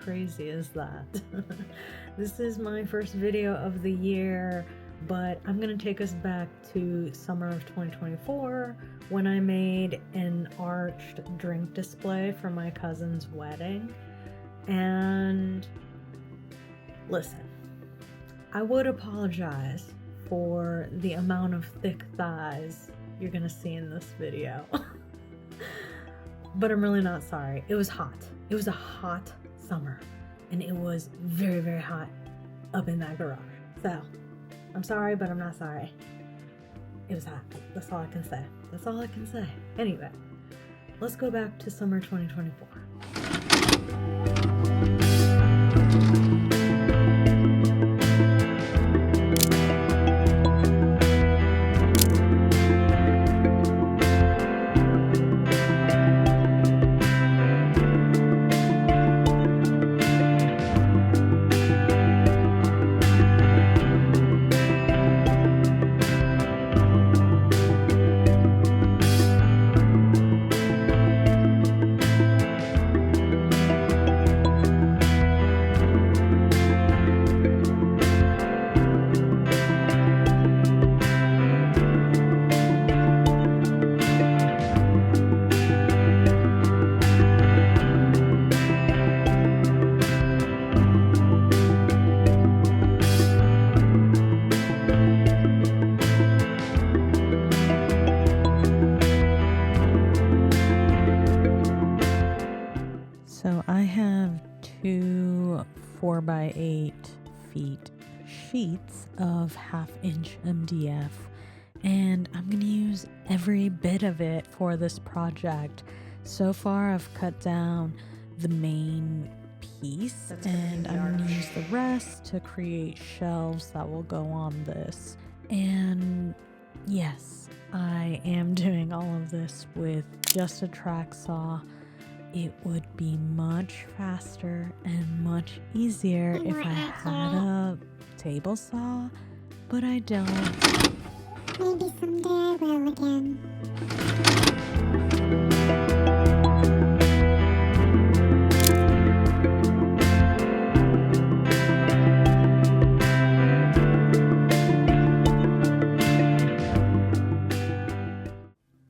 crazy is that? This is my first video of the year, but I'm gonna take us back to summer of 2024 when I made an arched drink display for my cousin's wedding. And listen, I would apologize for the amount of thick thighs you're gonna see in this video. But I'm really not sorry. It was hot. It was a hot summer, and it was very, very hot up in that garage. So, I'm sorry, but I'm not sorry. It was hot. That's all I can say. That's all I can say. Anyway, let's go back to summer 2024. So I have two 4x8 feet sheets of 1/2 inch MDF, and I'm going to use every bit of it for this project. So far I've cut down the main piece, and I'm going to use the rest to create shelves that will go on this. And yes, I am doing all of this with just a track saw. It would be much faster and much easier if I had a table saw, but I don't. Maybe someday I will again.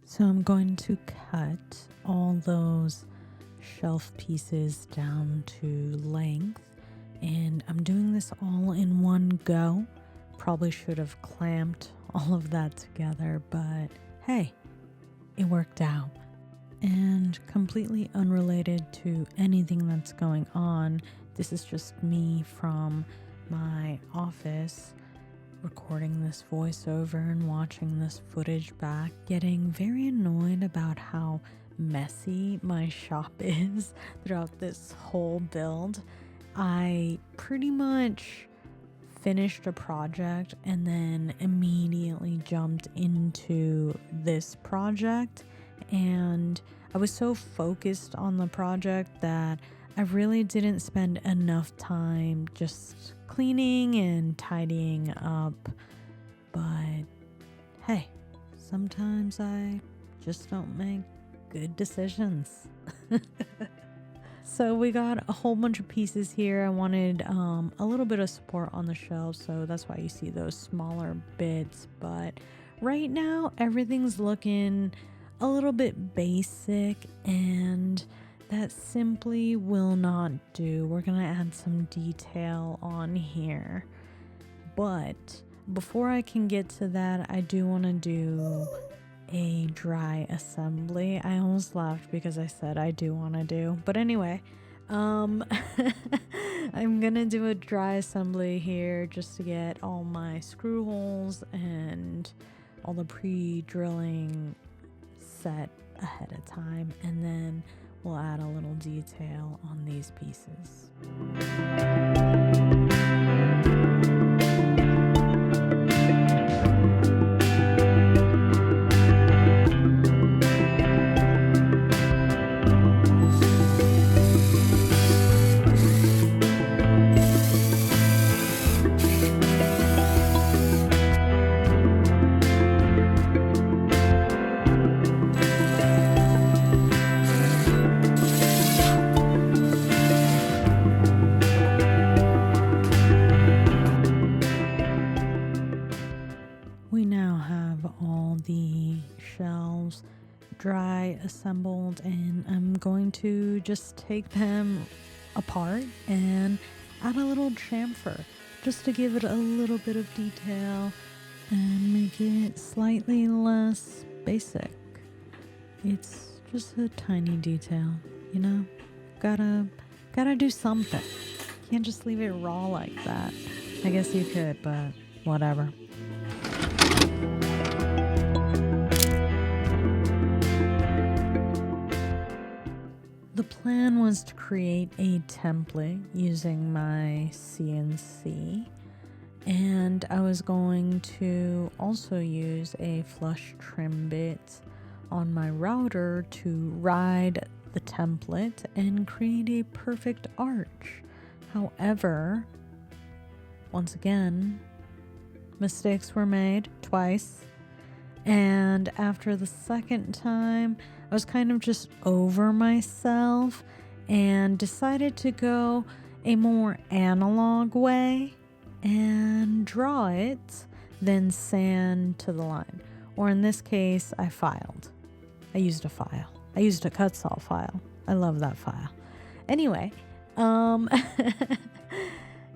So I'm going to cut all those shelf pieces down to length, and I'm doing this all in one go. Probably should have clamped all of that together, but hey, it worked out. And completely unrelated to anything that's going on, this is just me from my office recording this voiceover and watching this footage back, getting very annoyed about how messy my shop is throughout this whole build. I pretty much finished a project and then immediately jumped into this project, and I was so focused on the project that I really didn't spend enough time just cleaning and tidying up. But hey, sometimes I just don't make good decisions. So we got a whole bunch of pieces here. I wanted a little bit of support on the shelves, so that's why you see those smaller bits. But right now everything's looking a little bit basic, and that simply will not do. We're gonna add some detail on here, but before I can get to that, I do want to do a dry assembly. I almost laughed because I said I do want to do, but anyway, I'm gonna do a dry assembly here just to get all my screw holes and all the pre-drilling set ahead of time, and then we'll add a little detail on these pieces. now have all the shelves dry assembled, and I'm going to just take them apart and add a little chamfer just to give it a little bit of detail and make it slightly less basic. It's just a tiny detail, you know? Gotta do something. Can't just leave it raw like that. I guess you could, but whatever. The plan was to create a template using my CNC, and I was going to also use a flush trim bit on my router to ride the template and create a perfect arch. However, once again, mistakes were made twice. And after the second time, I was kind of just over myself and decided to go a more analog way and draw it, then sand to the line. Or in this case, I filed. I used a file. I used a cut saw file. I love that file. Anyway,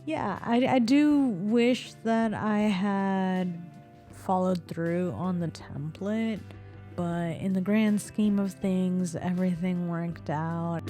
yeah, I do wish that I had followed through on the template, but in the grand scheme of things, everything worked out.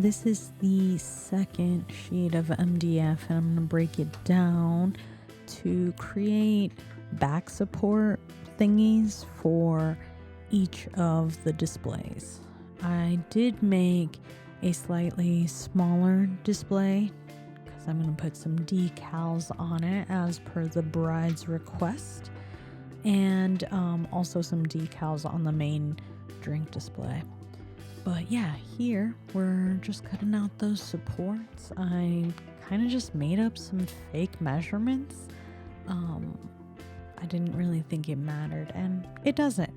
This is the second sheet of MDF, and I'm going to break it down to create back support thingies for each of the displays. I did make a slightly smaller display because I'm going to put some decals on it as per the bride's request, and also some decals on the main drink display. But yeah, here we're just cutting out those supports. I kind of just made up some fake measurements. I didn't really think it mattered, and it doesn't.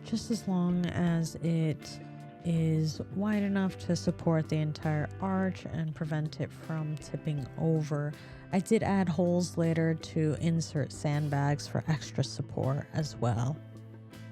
Just as long as it is wide enough to support the entire arch and prevent it from tipping over. I did add holes later to insert sandbags for extra support as well.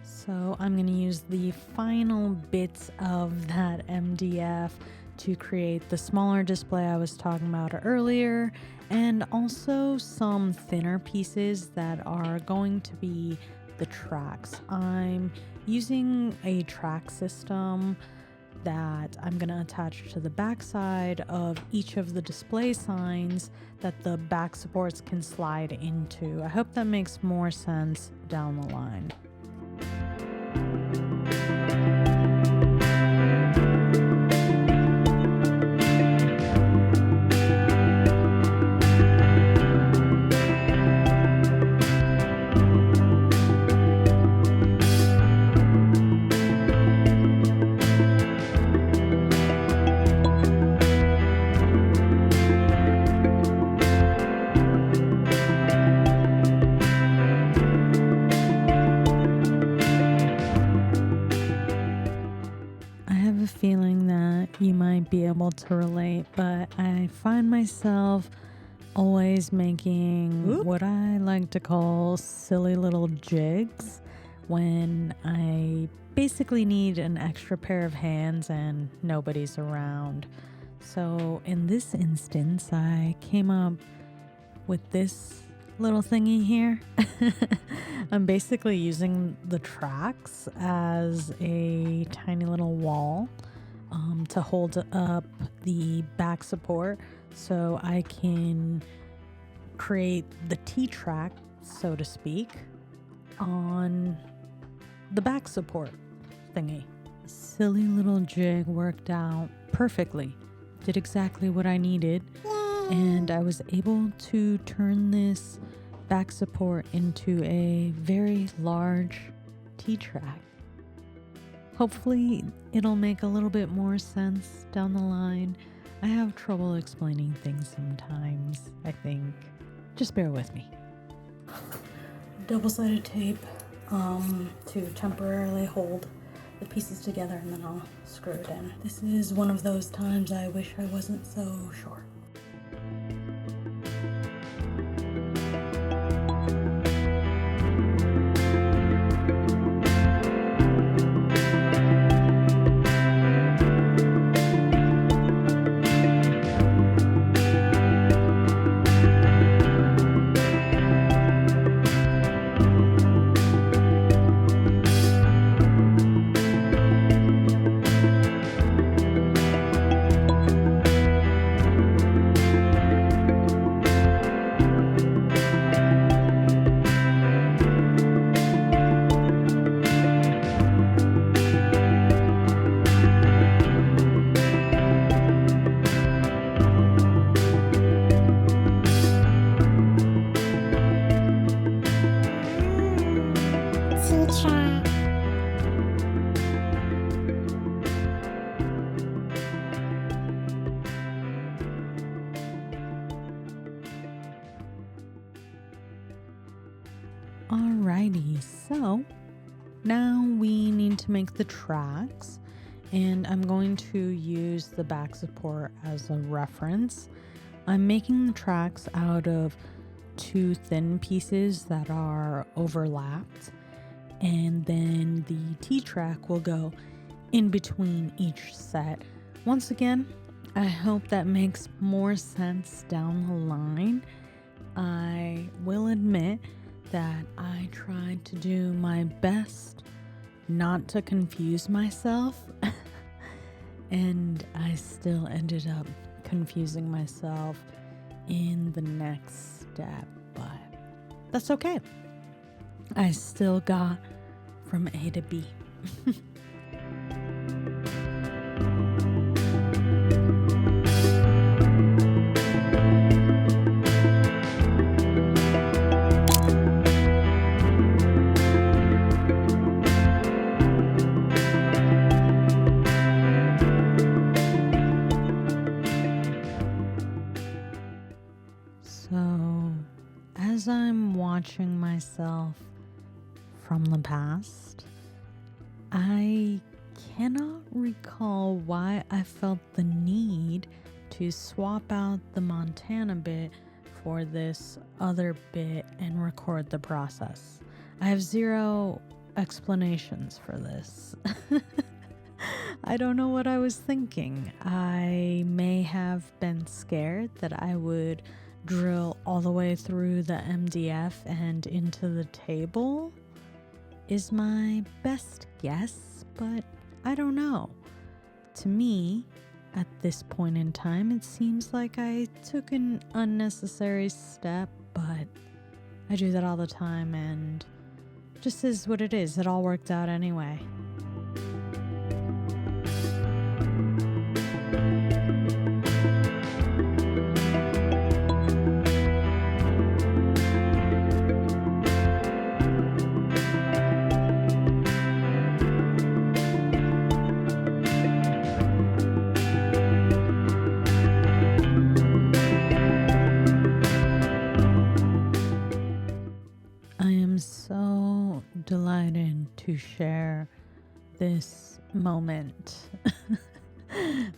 So I'm going to use the final bits of that MDF to create the smaller display I was talking about earlier, and also some thinner pieces that are going to be the tracks. I'm using a track system that I'm going to attach to the backside of each of the display signs that the back supports can slide into. I hope that makes more sense down the line. Feeling that you might be able to relate, but I find myself always making what I like to call silly little jigs when I basically need an extra pair of hands and nobody's around. So in this instance, I came up with this little thingy here. I'm basically using the tracks as a tiny little wall to hold up the back support so I can create the T-track, so to speak, on the back support thingy. Silly little jig worked out perfectly. Did exactly what I needed. And I was able to turn this back support into a very large T-track. Hopefully it'll make a little bit more sense down the line. I have trouble explaining things sometimes, I think. Just bear with me. Double-sided tape to temporarily hold the pieces together, and then I'll screw it in. This is one of those times I wish I wasn't so short. T-track. Alrighty, so now we need to make the tracks, and I'm going to use the back support as a reference. I'm making the tracks out of 2 thin pieces that are overlapped, and then the T-track will go in between each set. Once again, I hope that makes more sense down the line. I will admit that I tried to do my best not to confuse myself, and I still ended up confusing myself in the next step, but that's okay. I still got from A to B. So, as I'm watching myself from the past, I cannot recall why I felt the need to swap out the Montana bit for this other bit and record the process. I have 0 explanations for this. I don't know what I was thinking. I may have been scared that I would drill all the way through the MDF and into the table is my best guess, but I don't know. To me, at this point in time, it seems like I took an unnecessary step, but I do that all the time, and just is what it is. It all worked out anyway. So delighted to share this moment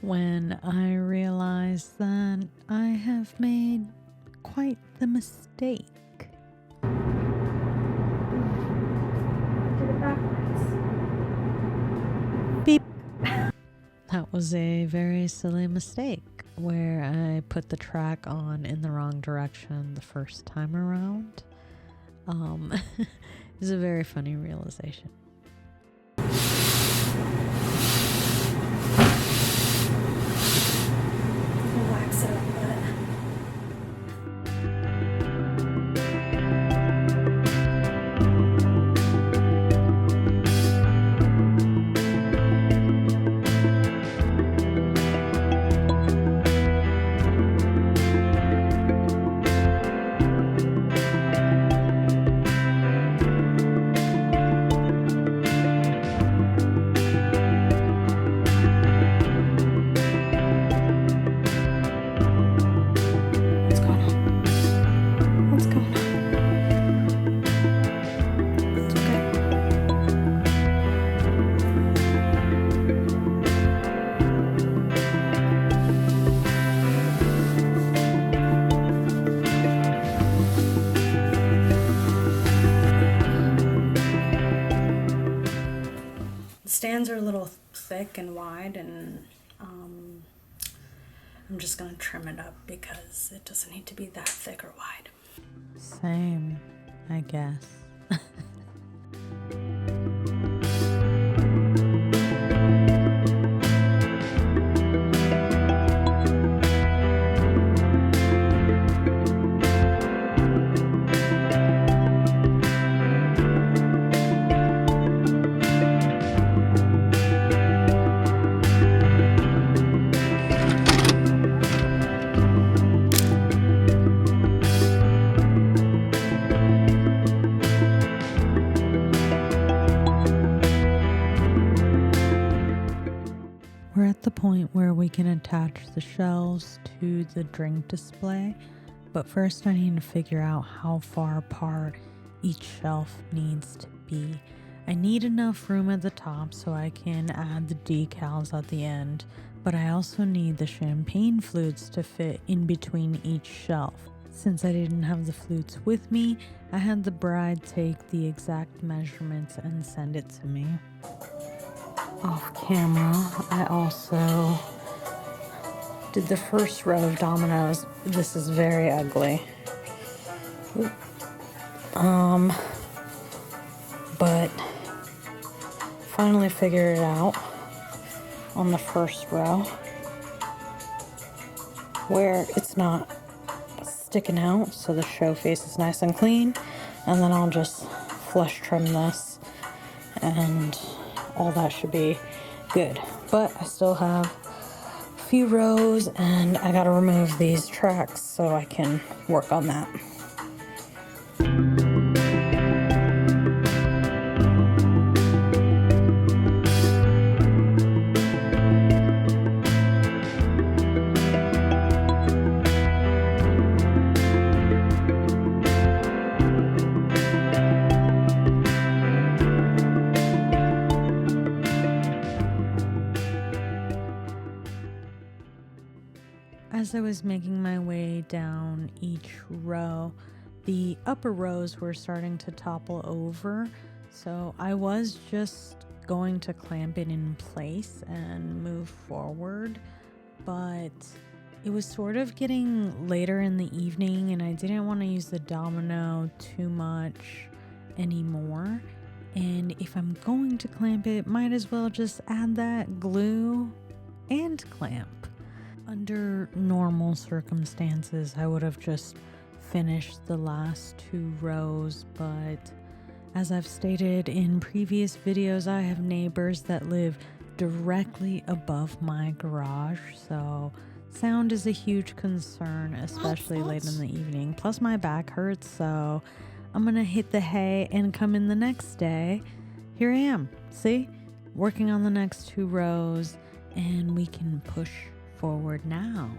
when I realized that I have made quite the mistake. Did it backwards. That was a very silly mistake where I put the track on in the wrong direction the first time around. It's a very funny realization. Wax it up a bit. Stands are a little thick and wide, and I'm just gonna trim it up because it doesn't need to be that thick or wide. Same, I guess. We're at the point where we can attach the shelves to the drink display, but first I need to figure out how far apart each shelf needs to be. I need enough room at the top so I can add the decals at the end, but I also need the champagne flutes to fit in between each shelf. Since I didn't have the flutes with me, I had the bride take the exact measurements and send it to me. Off camera, I also did the first row of dominoes. This is very ugly. But finally figured it out on the first row where it's not sticking out, so the show face is nice and clean, and then I'll just flush trim this and all that should be good. But I still have a few rows and I gotta remove these tracks so I can work on that. As I was making my way down each row, the upper rows were starting to topple over, so I was just going to clamp it in place and move forward, but it was sort of getting later in the evening and I didn't want to use the domino too much anymore, and if I'm going to clamp it, might as well just add that glue and clamp. Under normal circumstances, I would have just finished the last 2 rows, but as I've stated in previous videos, I have neighbors that live directly above my garage, so sound is a huge concern, especially late in the evening. Plus my back hurts, so I'm gonna hit the hay and come in the next day. Here I am, see? Working on the next 2 rows, and we can push forward now.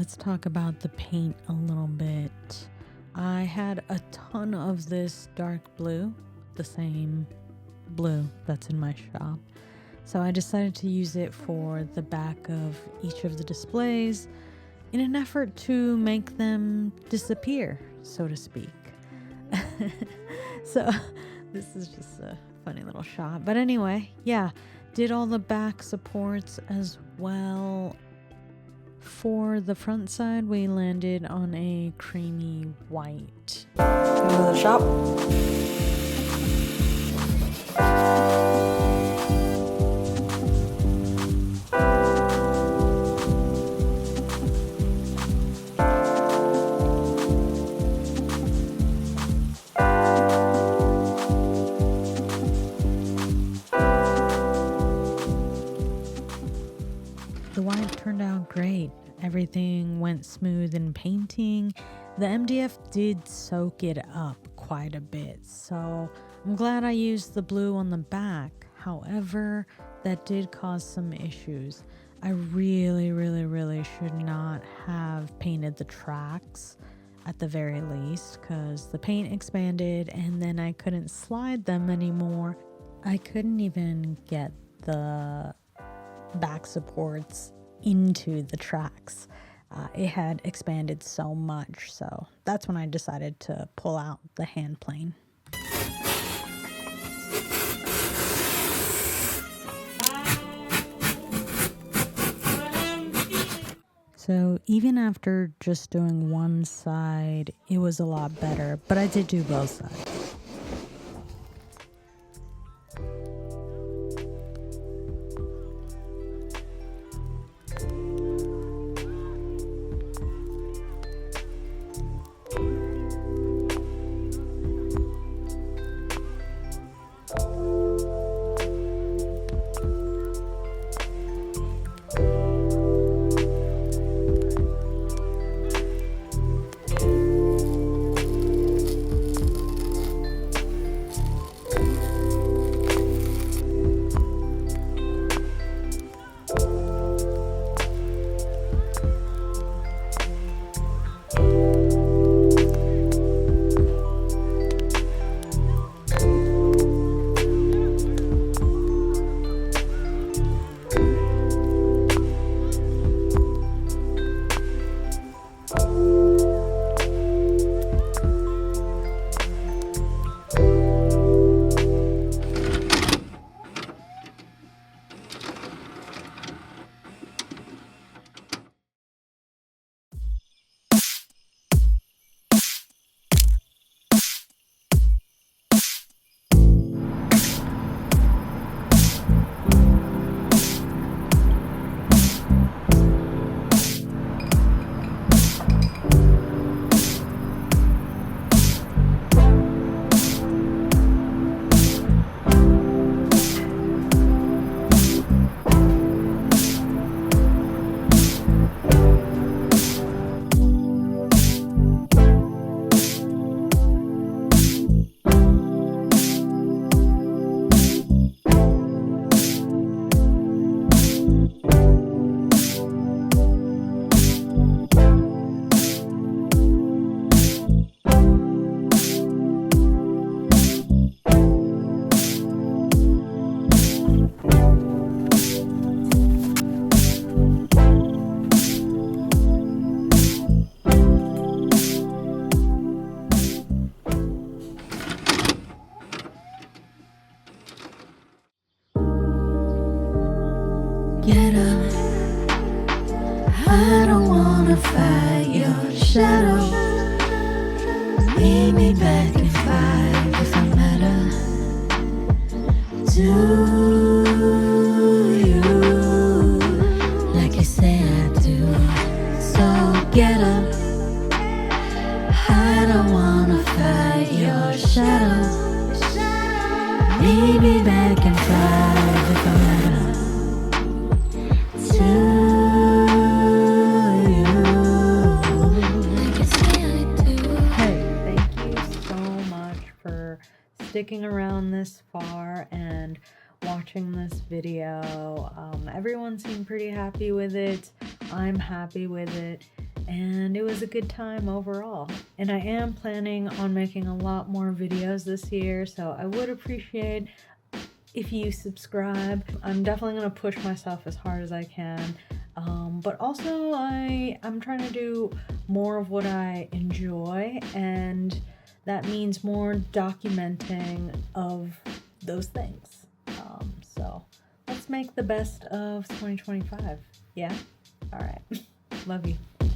let's talk about the paint a little bit. I had a ton of this dark blue, the same blue that's in my shop. So I decided to use it for the back of each of the displays in an effort to make them disappear, so to speak. So this is just a funny little shot. But anyway, yeah, did all the back supports as well. For the front side, we landed on a creamy white. Go to the shop. The white turned out great. Everything went smooth in painting. The MDF did soak it up quite a bit, so I'm glad I used the blue on the back. However, that did cause some issues. I really should not have painted the tracks at the very least, because the paint expanded and then I couldn't slide them anymore. I couldn't even get the back supports into the tracks. It had expanded so much, so that's when I decided to pull out the hand plane. So even after just doing one side, it was a lot better, but I did do both sides. Get up, I don't wanna fight your shadow. Meet me back in 5 if I matter to you, like you say I do. So get up, I don't wanna fight your shadow. Meet me back in 5 if I matter. Hey, thank you so much for sticking around this far and watching this video. Everyone seemed pretty happy with it. I'm happy with it. and it was a good time overall. And I am planning on making a lot more videos this year, so I would appreciate if you subscribe. I'm definitely going to push myself as hard as I can, but also I'm trying to do more of what I enjoy, and that means more documenting of those things. So let's make the best of 2025. Yeah? All right. Love you. Bye.